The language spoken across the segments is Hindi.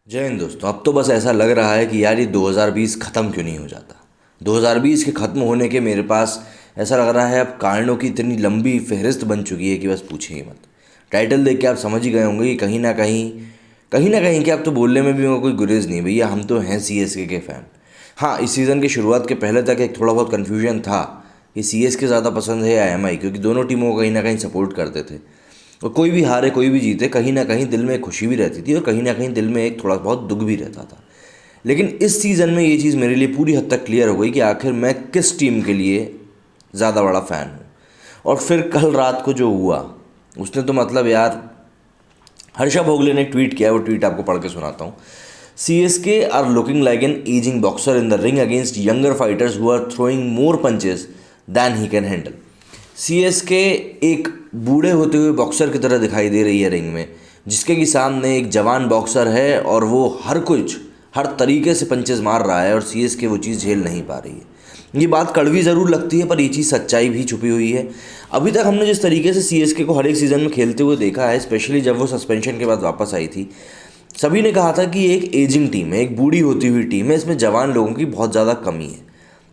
जय हिंद दोस्तों। अब तो बस ऐसा लग रहा है कि यार ये 2020 ख़त्म क्यों नहीं हो जाता। 2020 के ख़त्म होने के मेरे पास ऐसा लग रहा है अब कारणों की इतनी लंबी फहरिस्त बन चुकी है कि बस पूछिए ही मत। टाइटल देख के आप समझ ही गए होंगे कि कहीं ना कहीं कि अब तो बोलने में भी कोई गुरेज नहीं भैया, हम तो हैं सीएसके के फ़ैन। हाँ, इस सीज़न की शुरुआत के पहले तक एक थोड़ा बहुत कन्फ्यूजन था कि सीएसके ज़्यादा पसंद है या एमआई, क्योंकि दोनों टीमों को कहीं ना कहीं सपोर्ट करते थे। और कोई भी हारे कोई भी जीते, कहीं ना कहीं दिल में एक खुशी भी रहती थी और कहीं ना कहीं दिल में एक थोड़ा बहुत दुख भी रहता था। लेकिन इस सीज़न में ये चीज़ मेरे लिए पूरी हद तक क्लियर हो गई कि आखिर मैं किस टीम के लिए ज़्यादा बड़ा फ़ैन हूँ। और फिर कल रात को जो हुआ उसने तो मतलब यार, हर्षा भोगले ने एक ट्वीट किया है, वो ट्वीट आपको पढ़ के सुनाता हूँ। C S K are looking like an aging boxer in the ring against younger fighters who are throwing more punches than he can handle. C S K एक बूढ़े होते हुए बॉक्सर की तरह दिखाई दे रही है रिंग में, जिसके कि सामने एक जवान बॉक्सर है और वो हर तरीके से पंचेस मार रहा है और सी एस के वो चीज़ झेल नहीं पा रही है। ये बात कड़वी ज़रूर लगती है पर ये चीज़ सच्चाई भी छुपी हुई है। अभी तक हमने जिस तरीके से सी एस के को हर एक सीज़न में खेलते हुए देखा है, स्पेशली जब वो सस्पेंशन के बाद वापस आई थी, सभी ने कहा था कि ये एक एजिंग टीम है, एक बूढ़ी होती हुई टीम है, इसमें जवान लोगों की बहुत ज़्यादा कमी है।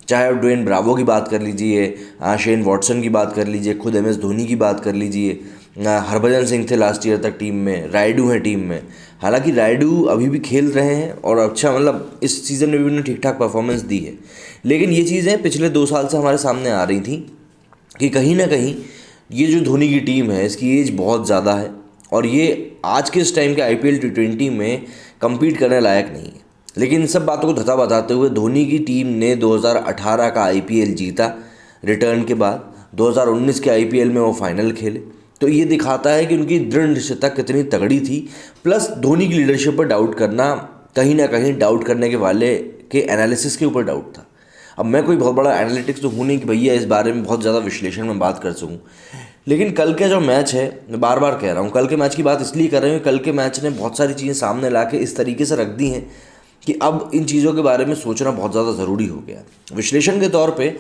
चाहे आप ड्वेन ब्रावो की बात कर लीजिए, शेन वॉटसन की बात कर लीजिए, खुद एम एस धोनी की बात कर लीजिए, हरभजन सिंह थे लास्ट ईयर तक टीम में, रायडू हैं टीम में। हालांकि रायडू अभी भी खेल रहे हैं और अच्छा मतलब इस सीज़न में भी उन्होंने ठीक ठाक परफॉर्मेंस दी है। लेकिन ये चीज़ें पिछले 2 साल से हमारे सामने आ रही थी कि कहीं ना कहीं ये जो धोनी की टीम है इसकी एज बहुत ज़्यादा है और ये आज के इस टाइम के आईपीएल टी20 में कम्पीट करने लायक नहीं है। लेकिन इन सब बातों को धता बताते हुए धोनी की टीम ने 2018 का आईपीएल जीता रिटर्न के बाद। 2019 के आईपीएल में वो फाइनल खेले, तो ये दिखाता है कि उनकी दृढ़ निश्चयता कितनी तगड़ी थी। प्लस धोनी की लीडरशिप पर डाउट करना, कहीं ना कहीं डाउट करने के वाले के एनालिसिस के ऊपर डाउट था। अब मैं कोई बहुत बड़ा एनालिटिक्स तो हूँ नहीं कि भैया इस बारे में बहुत ज़्यादा विश्लेषण में बात कर सकूँ, लेकिन कल का जो मैच है, मैं बार बार कह रहा हूँ, कल के मैच की बात इसलिए कर रहे हूँ, कल के मैच ने बहुत सारी चीज़ें सामने ला के इस तरीके से रख दी हैं कि अब इन चीज़ों के बारे में सोचना बहुत ज़्यादा ज़रूरी हो गया। विश्लेषण के तौर पे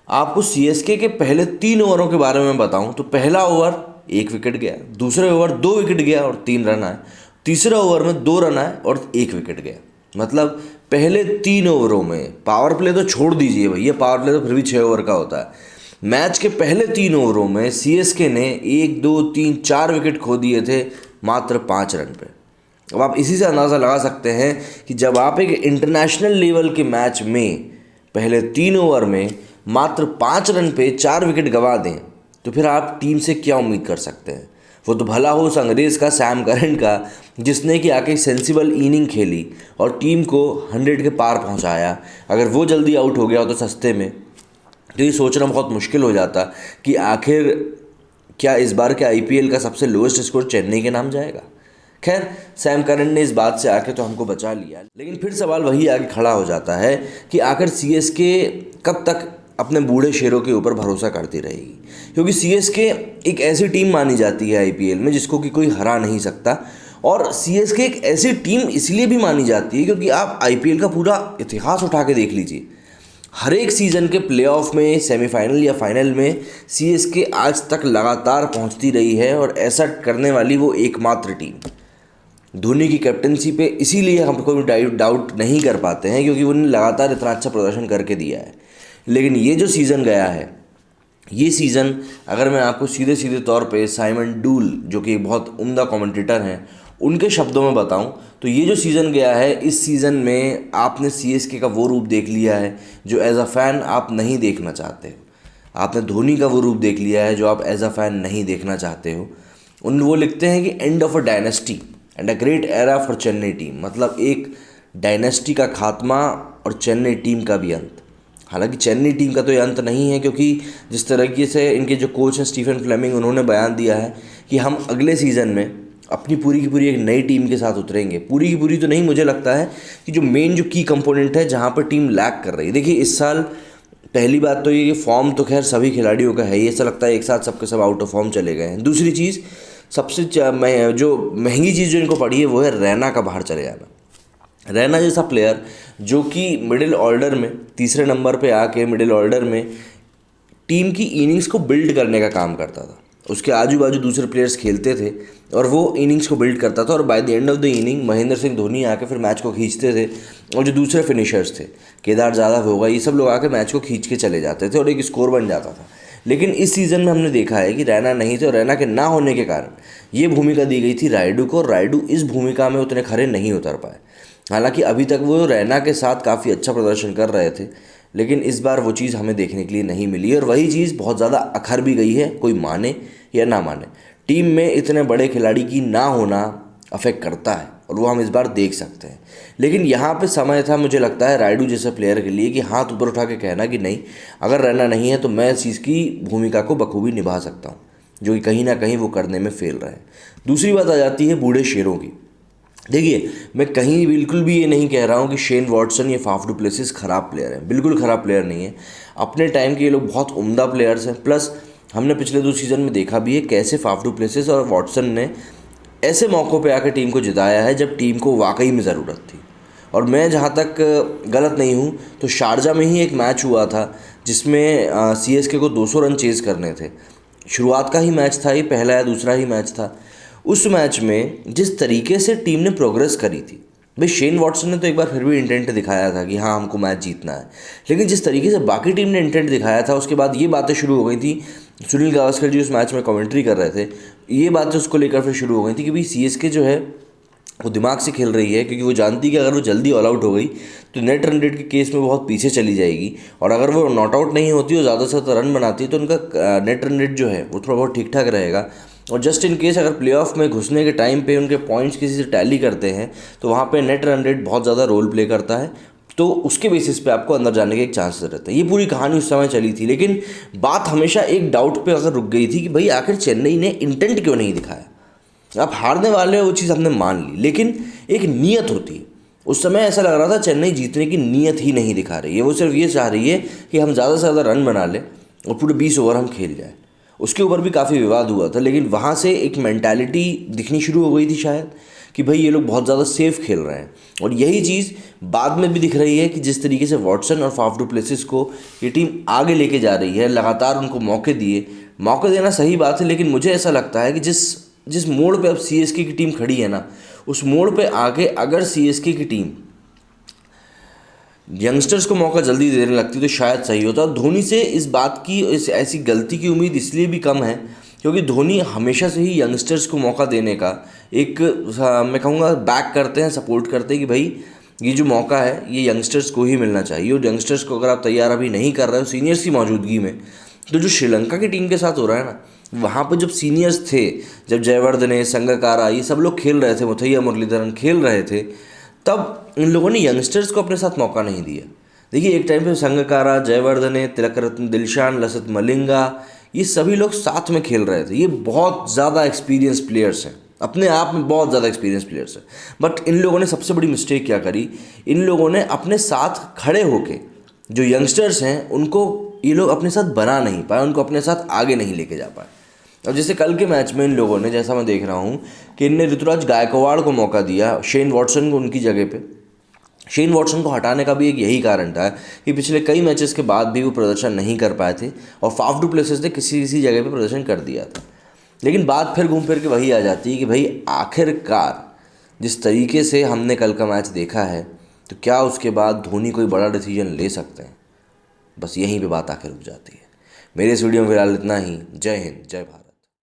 आपको सीएसके के पहले 3 ओवरों के बारे में बताऊं तो पहला ओवर 1 विकेट गया, दूसरे ओवर 2 विकेट गया और 3 रन आए, तीसरे ओवर में 2 रन आए और 1 विकेट गया। मतलब पहले 3 ओवरों में, पावर प्ले तो छोड़ दीजिए भैया, पावर प्ले तो फिर भी 6 ओवर का होता है। मैच के पहले 3 ओवरों में सीएसके ने 1 2 3 4 विकेट खो दिए थे मात्र 5 रन पे। अब आप इसी से अंदाज़ा लगा सकते हैं कि जब आप एक इंटरनेशनल लेवल के मैच में पहले 3 ओवर में मात्र 5 रन पे 4 विकेट गंवा दें तो फिर आप टीम से क्या उम्मीद कर सकते हैं। वो तो भला हो उस अंग्रेज़ का, सैम करन का, जिसने कि आके सेंसिबल इनिंग खेली और टीम को 100 के पार पहुंचाया। अगर वो जल्दी आउट हो गया हो तो सस्ते में, तो ये सोचना बहुत मुश्किल हो जाता कि आखिर क्या इस बार के आईपीएल का सबसे लोएस्ट स्कोर चेन्नई के नाम जाएगा। खैर, सैम करन ने इस बात से आके तो हमको बचा लिया, लेकिन फिर सवाल वही आगे खड़ा हो जाता है कि आखिर सीएसके कब तक अपने बूढ़े शेरों के ऊपर भरोसा करती रहेगी, क्योंकि सीएसके एक ऐसी टीम मानी जाती है आईपीएल में जिसको कि कोई हरा नहीं सकता। और सीएसके एक ऐसी टीम इसलिए भी मानी जाती है क्योंकि आप आईपीएल का पूरा इतिहास उठा के देख लीजिए, हर एक सीज़न के प्लेऑफ में, सेमीफाइनल या फाइनल में सीएसके आज तक लगातार पहुंचती रही है और ऐसा करने वाली वो एकमात्र टीम। धोनी की कैप्टनसी पे इसीलिए हम कोई डाउट नहीं कर पाते हैं क्योंकि उन्होंने लगातार इतना अच्छा प्रदर्शन करके दिया है। लेकिन ये जो सीज़न गया है, ये सीज़न अगर मैं आपको सीधे सीधे तौर पे साइमन डूल, जो कि बहुत उम्दा कमेंटेटर हैं, उनके शब्दों में बताऊं तो ये जो सीज़न गया है, इस सीज़न में आपने सीएसके का वो रूप देख लिया है जो एज अ फ़ैन आप नहीं देखना चाहते हो। आपने धोनी का वो रूप देख लिया है जो आप एज अ फ़ैन नहीं देखना चाहते हो। वो लिखते हैं कि end of a dynasty and a great era for Chennai team, मतलब एक डायनेस्टी का खात्मा और चेन्नई टीम का भी अंत। हालांकि चेन्नई टीम का तो ये अंत नहीं है, क्योंकि जिस तरीके से इनके जो कोच हैं स्टीफन फ्लेमिंग, उन्होंने बयान दिया है कि हम अगले सीज़न में अपनी पूरी की पूरी एक नई टीम के साथ उतरेंगे। पूरी की पूरी तो नहीं, मुझे लगता है कि जो मेन जो की कंपोनेंट है जहाँ पर टीम लैक कर रही है। देखिए इस साल पहली बात तो ये कि फॉर्म तो खैर सभी खिलाड़ियों का है ही, ऐसा लगता है एक साथ सबके सब आउट ऑफ फॉर्म चले गए हैं। दूसरी चीज़, सबसे जो महंगी चीज़ जो इनको पड़ी है वो है रैना का बाहर चले जाना। रैना जैसा प्लेयर जो कि मिडिल ऑर्डर में तीसरे नंबर पे आके मिडिल ऑर्डर में टीम की इनिंग्स को बिल्ड करने का काम करता था, उसके आजू बाजू दूसरे प्लेयर्स खेलते थे और वो इनिंग्स को बिल्ड करता था, और by the end of the inning Mahendra Singh Dhoni आके फिर मैच को खींचते थे, और जो दूसरे फिनिशर्स थे केदार जाधव होगा, ये सब लोग आके मैच को खींच के चले जाते थे और एक स्कोर बन जाता था। लेकिन इस सीज़न में हमने देखा है कि रैना नहीं थे, और रैना के ना होने के कारण ये भूमिका दी गई थी रायडू को, और रायडू इस भूमिका में उतने खरे नहीं उतर पाए। हालांकि अभी तक वो रैना के साथ काफ़ी अच्छा प्रदर्शन कर रहे थे, लेकिन इस बार वो चीज़ हमें देखने के लिए नहीं मिली, और वही चीज़ बहुत ज़्यादा अखर भी गई है, कोई माने या ना माने। टीम में इतने बड़े खिलाड़ी की ना होना अफेक्ट करता है, और वो हम इस बार देख सकते हैं। लेकिन यहाँ पे समय था, मुझे लगता है रायडू जैसे प्लेयर के लिए, कि हाथ ऊपर उठा के कहना कि नहीं, अगर रैना नहीं है तो मैं इस चीज़ की भूमिका को बखूबी निभा सकता हूँ, जो कि कहीं ना कहीं वो करने में फेल रहे हैं। दूसरी बात आ जाती है बूढ़े शेरों की। देखिए, मैं कहीं बिल्कुल भी ये नहीं कह रहा हूँ कि शेन वॉटसन या फाफ डू प्लेसिस ख़राब प्लेयर है, बिल्कुल ख़राब प्लेयर नहीं है। अपने टाइम के ये लोग बहुत उम्दा प्लेयर्स हैं। प्लस हमने पिछले 2 सीज़न में देखा भी है कैसे फाफ डू प्लेसिस और वॉटसन ने ऐसे मौक़ों पे आकर टीम को जिताया है जब टीम को वाकई में ज़रूरत थी। और मैं जहाँ तक गलत नहीं हूँ तो शारजा में ही एक मैच हुआ था जिसमें CSK को 200 रन चेज़ करने थे। शुरुआत का ही मैच था, ये पहला या दूसरा ही मैच था। उस मैच में जिस तरीके से टीम ने प्रोग्रेस करी थी, भाई शेन वॉटसन ने तो एक बार फिर भी इंटेंट दिखाया था कि हाँ हमको मैच जीतना है, लेकिन जिस तरीके से बाकी टीम ने इंटेंट दिखाया था, उसके बाद ये बातें शुरू हो गई थी। सुनील गावस्कर जी उस मैच में कमेंट्री कर रहे थे, ये बातें उसको लेकर फिर शुरू हो गई थी कि भाई CSK जो है वो दिमाग से खेल रही है, क्योंकि वो जानती है कि अगर वो जल्दी ऑल आउट हो गई तो नेट रन रेट के केस में बहुत पीछे चली जाएगी, और अगर वो नॉट आउट नहीं होती और ज़्यादा से ज़्यादा रन बनाती है तो उनका नेट रन रेट जो है वो थोड़ा बहुत ठीक ठाक रहेगा। और जस्ट इन केस अगर प्लेऑफ में घुसने के टाइम पे उनके पॉइंट्स किसी से टैली करते हैं तो वहाँ पे नेट रन रेट बहुत ज़्यादा रोल प्ले करता है, तो उसके बेसिस पे आपको अंदर जाने के एक चांसेस रहते हैं। ये पूरी कहानी उस समय चली थी, लेकिन बात हमेशा एक डाउट पे अगर रुक गई थी कि भाई आखिर चेन्नई ने इंटेंट क्यों नहीं दिखाया। आप हारने वाले हो, वो चीज़ हमने मान ली, लेकिन एक नीयत होती है। उस समय ऐसा लग रहा था चेन्नई जीतने की नीयत ही नहीं दिखा रही है, वो सिर्फ ये चाह रही है कि हम ज़्यादा से ज़्यादा रन बना लें और पूरे 20 ओवर हम खेल जाए। उसके ऊपर भी काफ़ी विवाद हुआ था, लेकिन वहाँ से एक मेंटालिटी दिखनी शुरू हो गई थी शायद कि भाई ये लोग बहुत ज़्यादा सेफ खेल रहे हैं। और यही चीज़ बाद में भी दिख रही है कि जिस तरीके से वॉटसन और फाफ डू प्लेसिस को ये टीम आगे लेके जा रही है, लगातार उनको मौके देना सही बात है, लेकिन मुझे ऐसा लगता है कि जिस मोड़ पे अब CSK की टीम खड़ी है ना, उस मोड़ पे आगे अगर CSK की टीम यंगस्टर्स को मौका जल्दी देने लगती तो शायद सही होता। धोनी से इस बात की, इस ऐसी गलती की उम्मीद इसलिए भी कम है क्योंकि धोनी हमेशा से ही यंगस्टर्स को मौका देने का एक, मैं कहूँगा, बैक करते हैं, सपोर्ट करते हैं कि भाई ये जो मौका है ये यंगस्टर्स को ही मिलना चाहिए। और यंगस्टर्स को अगर आप तैयार अभी नहीं कर रहे हो सीनियर्स की मौजूदगी में, तो जो श्रीलंका की टीम के साथ हो रहा है ना, वहाँ पर जब सीनियर्स थे, जब जयवर्धने, संगकारा, ये सब लोग खेल रहे थे, मुथैया मुरलीधरन खेल रहे थे, तब इन लोगों ने यंगस्टर्स को अपने साथ मौका नहीं दिया। देखिए, एक टाइम पे संगकारा, जयवर्धने, तिलकरत्न, दिलशान, लसित मलिंगा, ये सभी लोग साथ में खेल रहे थे। ये बहुत ज़्यादा एक्सपीरियंस प्लेयर्स हैं, अपने आप में बहुत ज़्यादा एक्सपीरियंस प्लेयर्स हैं। बट इन लोगों ने सबसे बड़ी मिस्टेक क्या करी, इन लोगों ने अपने साथ खड़े होके जो यंगस्टर्स हैं उनको ये लोग अपने साथ बना नहीं पाए, उनको अपने साथ आगे नहीं लेके जा पाए। अब जैसे कल के मैच में इन लोगों ने, जैसा मैं देख रहा हूँ कि इनने ऋतुराज गायकवाड़ को मौका दिया, शेन वॉटसन को उनकी जगह पे। शेन वॉटसन को हटाने का भी एक यही कारण था कि पिछले कई मैचेस के बाद भी वो प्रदर्शन नहीं कर पाए थे और फाफ डू प्लेसिस ने किसी जगह पे प्रदर्शन कर दिया था। लेकिन बात फिर घूम फिर के वही आ जाती है कि भाई आखिरकार जिस तरीके से हमने कल का मैच देखा है, तो क्या उसके बाद धोनी कोई बड़ा डिसीजन ले सकते हैं? बस यहीं पे बात आखिर रुक जाती है। मेरे इस वीडियो में फिलहाल इतना ही। जय हिंद, जय भारत।